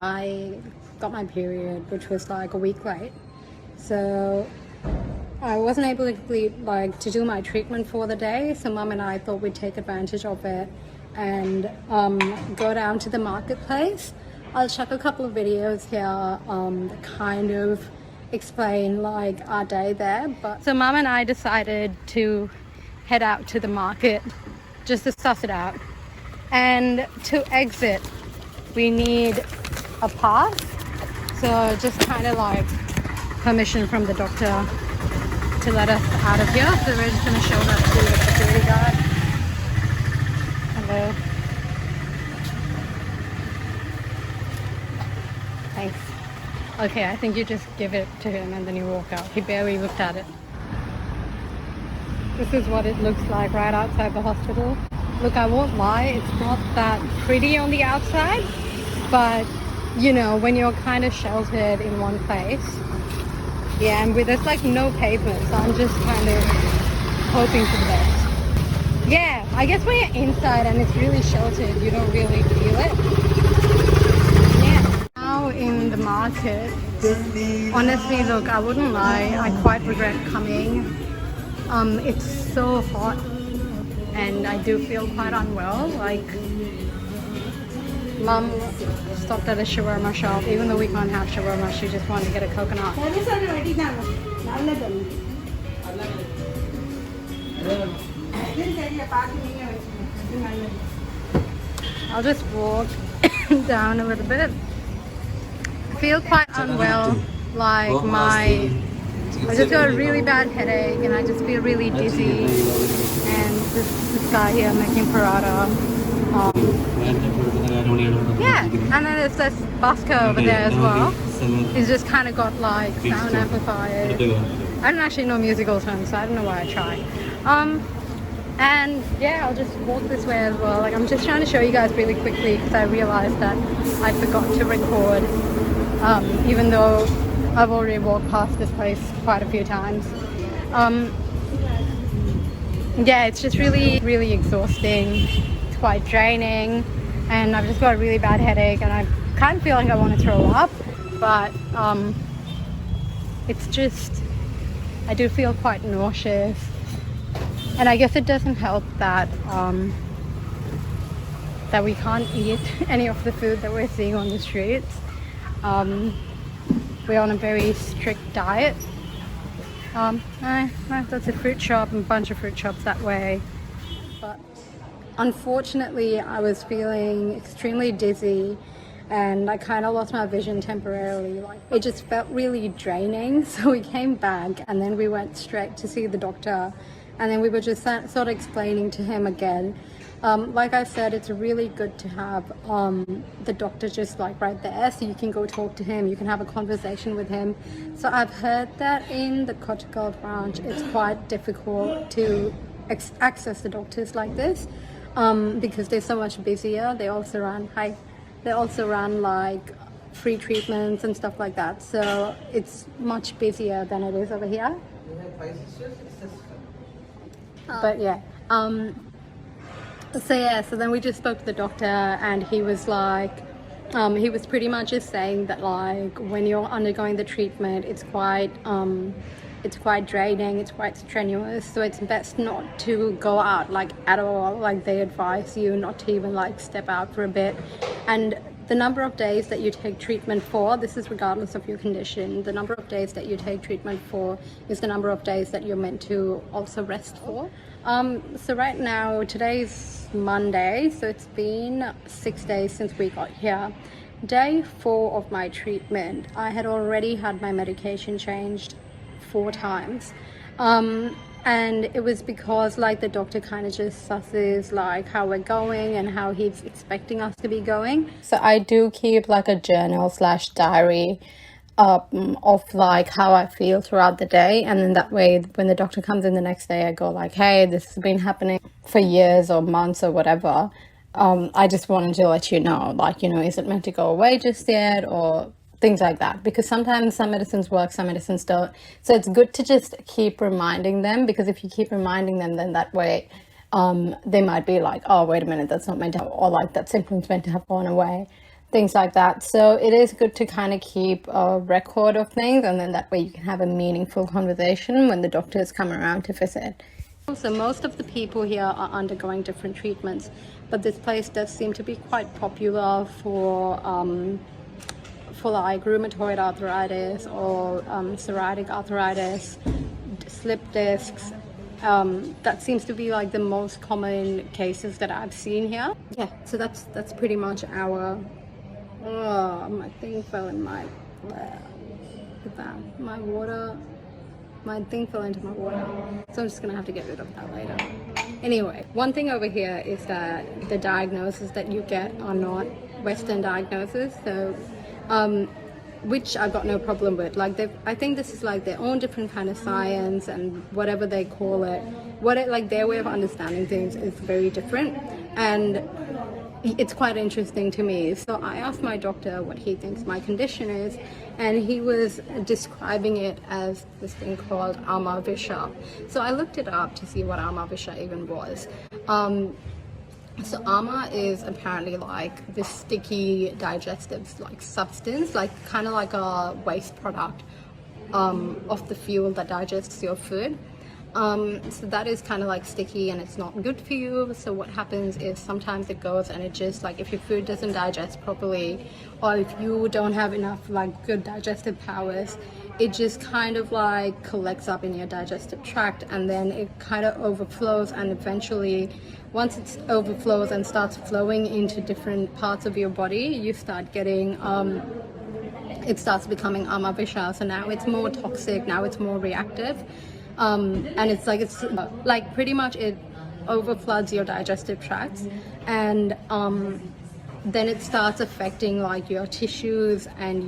I got my period, which was like a week late. So I wasn't able to complete, to do my treatment for the day. So Mum and I thought we'd take advantage of it and go down to the marketplace. I'll check a couple of videos here that kind of explain like our day there. But so Mum and I decided to head out to the market just to suss it out. And to exit, we need a pass. So just kind of like permission from the doctor to let us out of here. So we're just going to show that to the security guard. Hello. Thanks. Okay, I think you just give it to him and then you walk out. He barely looked at it. This is what it looks like right outside the hospital. Look, I won't lie, it's not that pretty on the outside, but you know, when you're kind of sheltered in one place, yeah, and there's like no pavement, so I'm just kind of hoping for the best. Yeah, I guess when you're inside and it's really sheltered, you don't really feel it. Yeah. Now in the market, honestly, look, I wouldn't lie, I quite regret coming. It's so hot and I do feel quite unwell. Like, Mum stopped at a shawarma shop, even though we can't have shawarma, she just wanted to get a coconut. I'll just walk down a little bit. I feel quite unwell, like I just got a really bad headache and I just feel really dizzy, and this guy here making paratha. Yeah, and then there's this busker over there as well. He's just kind of got like sound amplifiers. I don't actually know musical terms, so I don't know why I try. And yeah, I'll just walk this way as well. Like, I'm just trying to show you guys really quickly because I realized that I forgot to record, even though I've already walked past this place quite a few times. Yeah, it's just really, really exhausting. It's quite draining, and I've just got a really bad headache, and I kind of feel like I want to throw up, but it's just, I do feel quite nauseous, and I guess it doesn't help that that we can't eat any of the food that we're seeing on the streets. We're on a very strict diet. That's a fruit shop and a bunch of fruit shops that way. But unfortunately, I was feeling extremely dizzy and I kind of lost my vision temporarily. Like, it just felt really draining. So we came back and then we went straight to see the doctor. And then we were just sort of explaining to him again. Like I said, it's really good to have the doctor just like right there, so you can go talk to him, you can have a conversation with him. So I've heard that in the Kottakkal branch, it's quite difficult to access the doctors like this because they're so much busier. They also run like free treatments and stuff like that. So it's much busier than it is over here. But yeah. So then we just spoke to the doctor, and he was like, he was pretty much just saying that like when you're undergoing the treatment, it's quite draining, it's quite strenuous, so it's best not to go out like at all. Like, they advise you not to even like step out for a bit. And the number of days that you take treatment for, this is regardless of your condition, the number of days that you take treatment for is the number of days that you're meant to also rest for. So right now, today's Monday, so it's been 6 days since we got here. Day 4 of my treatment, I had already had my medication changed 4 times. And it was because like the doctor kind of just susses like how we're going and how he's expecting us to be going. So I do keep like a journal / diary of like how I feel throughout the day, and then that way when the doctor comes in the next day, I go like, hey, this has been happening for years or months or whatever. I just wanted to let you know, like, you know, is it meant to go away just yet, or things like that, because sometimes some medicines work, some medicines don't. So it's good to just keep reminding them, because if you keep reminding them, then that way they might be like, oh, wait a minute, that's not meant to have, or like that symptom's meant to have gone away. things like that. So it is good to kind of keep a record of things, and then that way you can have a meaningful conversation when the doctors come around to visit. So most of the people here are undergoing different treatments, but this place does seem to be quite popular for like rheumatoid arthritis or psoriatic arthritis, slip discs. That seems to be like the most common cases that I've seen here. Yeah, so that's pretty much our. Oh, my thing fell in my. Look at that. My thing fell into my water. So I'm just gonna have to get rid of that later. Anyway, one thing over here is that the diagnoses that you get are not Western diagnoses. So which I've got no problem with. Like I think this is like their own different kind of science, and whatever they call it, like their way of understanding things is very different, and it's quite interesting to me. So I asked my doctor what he thinks my condition is, and he was describing it as this thing called Ama Visha. So I looked it up to see what Ama Visha even was. So ama is apparently like this sticky digestive like substance, like kind of like a waste product of the fuel that digests your food. So that is kind of like sticky and it's not good for you. So what happens is sometimes it goes and it just like, if your food doesn't digest properly, or if you don't have enough like good digestive powers, it just kind of like collects up in your digestive tract, and then it kind of overflows, and eventually once it overflows and starts flowing into different parts of your body, you start getting it starts becoming Ama Visha. So now it's more toxic, now it's more reactive, and it's like pretty much it overfloods your digestive tracts, and then it starts affecting like your tissues and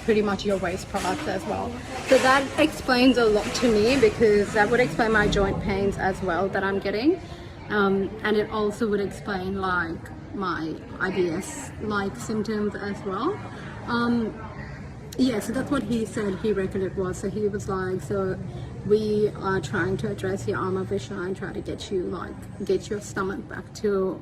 pretty much your waste products as well. So that explains a lot to me, because that would explain my joint pains as well that I'm getting, and it also would explain like my IBS like symptoms as well. Yeah, so that's what he said he reckoned it was. So he was like, so we are trying to address your Ama Visha and try to get your stomach back to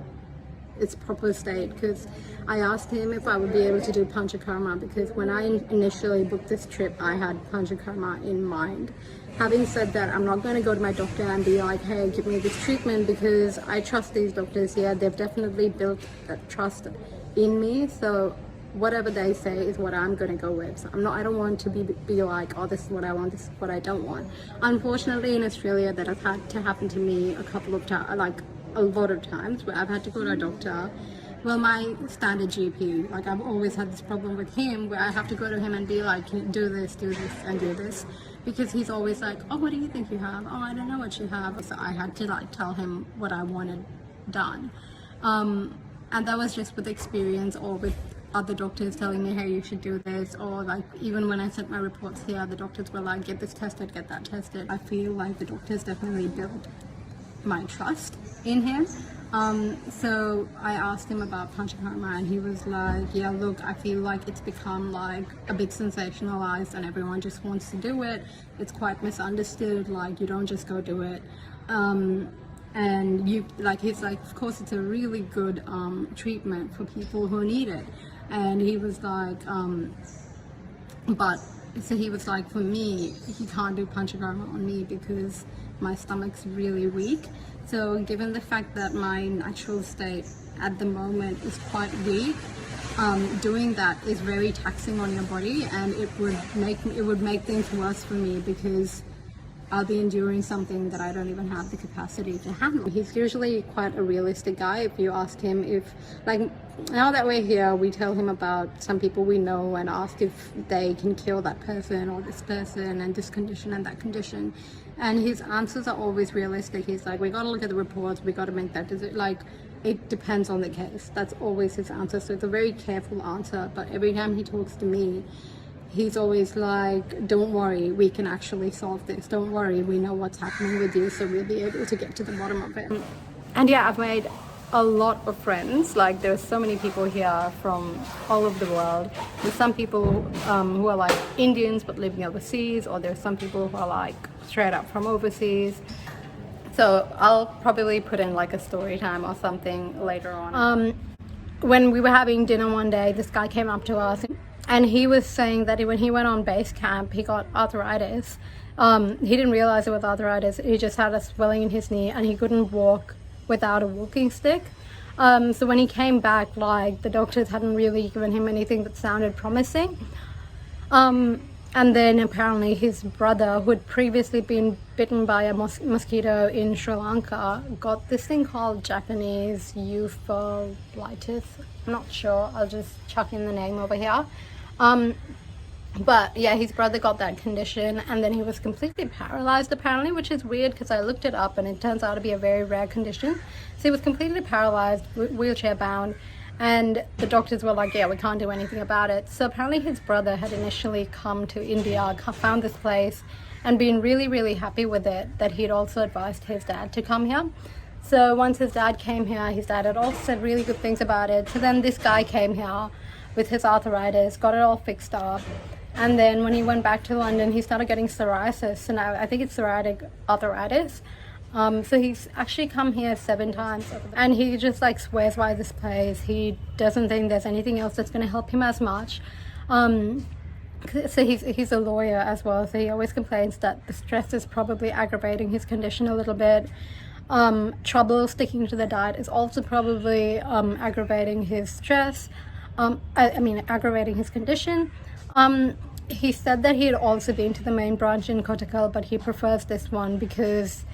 its proper state, because I asked him if I would be able to do Panchakarma, because when I initially booked this trip I had Panchakarma in mind. Having said that, I'm not going to go to my doctor and be like, hey, give me this treatment, because I trust these doctors here. They've definitely built that trust in me, so whatever they say is what I'm going to go with. So I don't want to be like, oh, this is what I want, this is what I don't want. Unfortunately in Australia that has had to happen to me a couple of times, like a lot of times, where I've had to go to a doctor. Well, my standard GP, like I've always had this problem with him, where I have to go to him and be like, do this and do this, because he's always like, oh, what do you think you have? Oh, I don't know what you have. So I had to like tell him what I wanted done, and that was just with experience, or with other doctors telling me, hey, you should do this, or like even when I sent my reports here, the doctors were like, get this tested, get that tested. I feel like the doctors definitely built my trust in him. So I asked him about Panchakarma, and he was like, yeah, look, I feel like it's become like a bit sensationalized and everyone just wants to do it. It's quite misunderstood, like you don't just go do it. And you like, he's like, of course it's a really good treatment for people who need it. And he was like, so he was like, for me, he can't do Panchakarma on me because my stomach's really weak. So given the fact that my natural state at the moment is quite weak, doing that is very taxing on your body, and it would make things worse for me, because I'll be enduring something that I don't even have the capacity to handle. He's usually quite a realistic guy. If you ask him if, like, now that we're here, we tell him about some people we know and ask if they can cure that person or this person and this condition and that condition. And his answers are always realistic. He's like, we got to look at the reports, we got to make that decision. Like, it depends on the case. That's always his answer. So it's a very careful answer. But every time he talks to me, he's always like, don't worry, we can actually solve this. Don't worry, we know what's happening with you, so we'll be able to get to the bottom of it. And yeah, I've made a lot of friends. Like, there's so many people here from all over the world. There's some people who are like Indians but living overseas, or there's some people who are like straight up from overseas. So I'll probably put in like a story time or something later on. when we were having dinner one day, this guy came up to us and he was saying that when he went on base camp, he got arthritis. He didn't realize it was arthritis. He just had a swelling in his knee and he couldn't walk without a walking stick. So when he came back, like, the doctors hadn't really given him anything that sounded promising. And then apparently his brother, who had previously been bitten by a mosquito in Sri Lanka, got this thing called Japanese eupholitis. I'm not sure, I'll just chuck in the name over here. But yeah, his brother got that condition and then he was completely paralyzed apparently, which is weird because I looked it up and it turns out to be a very rare condition. So he was completely paralyzed, wheelchair bound, and the doctors were like, yeah, we can't do anything about it. So apparently his brother had initially come to India, found this place and been really, really happy with it, that he'd also advised his dad to come here. So once his dad came here, his dad had also said really good things about it. So then this guy came here with his arthritis, got it all fixed up. And then when he went back to London, he started getting psoriasis. So now I think it's psoriatic arthritis. So he's actually come here 7 times and he just like swears by this place. He doesn't think there's anything else that's going to help him as much. So he's a lawyer as well. So he always complains that the stress is probably aggravating his condition a little bit. Trouble sticking to the diet is also probably aggravating his stress. Aggravating his condition. He said that he had also been to the main branch in Kottakkal, but he prefers this one because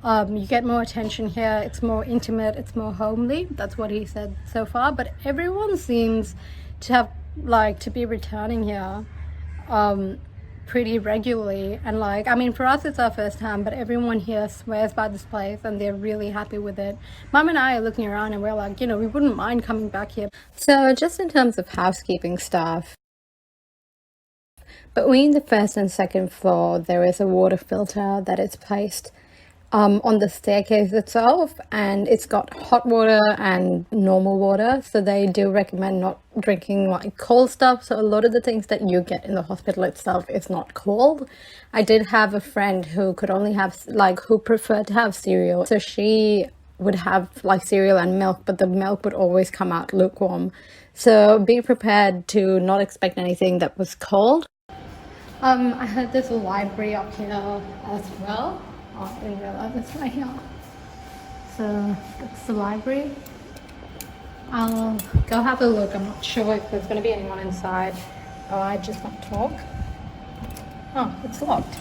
you get more attention here, it's more intimate, it's more homely. That's what he said so far. But everyone seems to have to be returning here pretty regularly, and for us it's our first time, but everyone here swears by this place and they're really happy with it. Mum and I are looking around and we're like, we wouldn't mind coming back here. So just in terms of housekeeping stuff, between the first and second floor there is a water filter that is placed on the staircase itself, and it's got hot water and normal water. So they do recommend not drinking cold stuff. So a lot of the things that you get in the hospital itself is not cold. I did have a friend who could only have who preferred to have cereal. So she would have cereal and milk, but the milk would always come out lukewarm. So be prepared to not expect anything that was cold. I had this library up here as well. Oh, I didn't realize it's right here. So that's the library. I'll go have a look. I'm not sure if there's going to be anyone inside. Oh, I just want to talk. Oh, it's locked.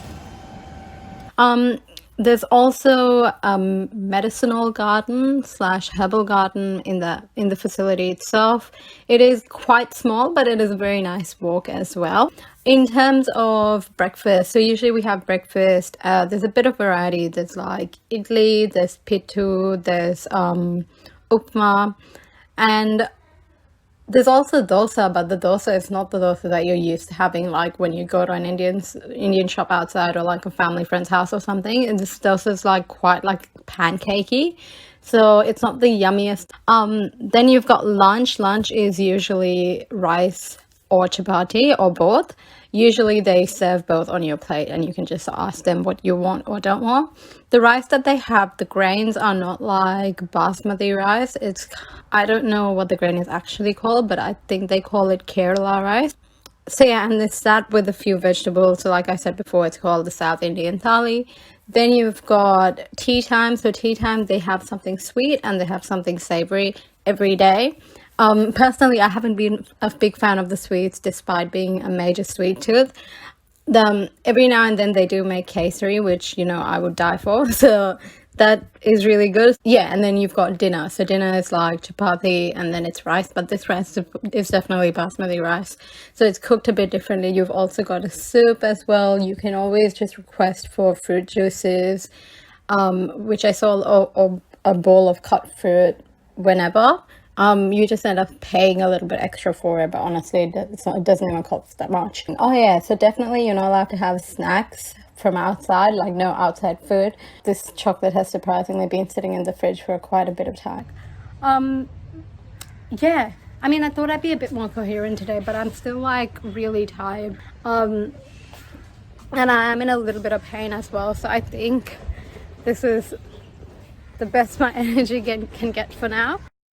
There's also a medicinal garden / herbal garden in the facility itself. It is quite small, but it is a very nice walk as well. In terms of breakfast, so usually we have breakfast. There's a bit of variety. There's idli, there's pittu, there's upma, and there's also dosa, but the dosa is not the dosa that you're used to having when you go to an Indian shop outside or a family friend's house or something. And this dosa is quite pancakey, so it's not the yummiest. Then you've got lunch. Lunch is usually rice or chapati or both. Usually they serve both on your plate and you can just ask them what you want or don't want. The rice that they have, the grains are not like basmati rice. I don't know what the grain is actually called, but I think they call it Kerala rice. So yeah, and it's that with a few vegetables. So like I said before, it's called the South Indian thali. Then you've got tea time. So tea time, they have something sweet and they have something savory every day. Personally, I haven't been a big fan of the sweets despite being a major sweet tooth. Every now and then they do make kesari, which I would die for, so that is really good. Yeah, and then you've got dinner. So dinner is chapati and then it's rice, but this rice is definitely basmati rice, so it's cooked a bit differently. You've also got a soup as well. You can always just request for fruit juices, which I saw a bowl of cut fruit whenever. You just end up paying a little bit extra for it, but honestly it doesn't even cost that much. Oh yeah, so definitely you're not allowed to have snacks from outside, no outside food. This chocolate has surprisingly been sitting in the fridge for quite a bit of time. Yeah, I thought I'd be a bit more coherent today, but I'm still really tired, and I am in a little bit of pain as well, so I think this is the best my energy can get for now.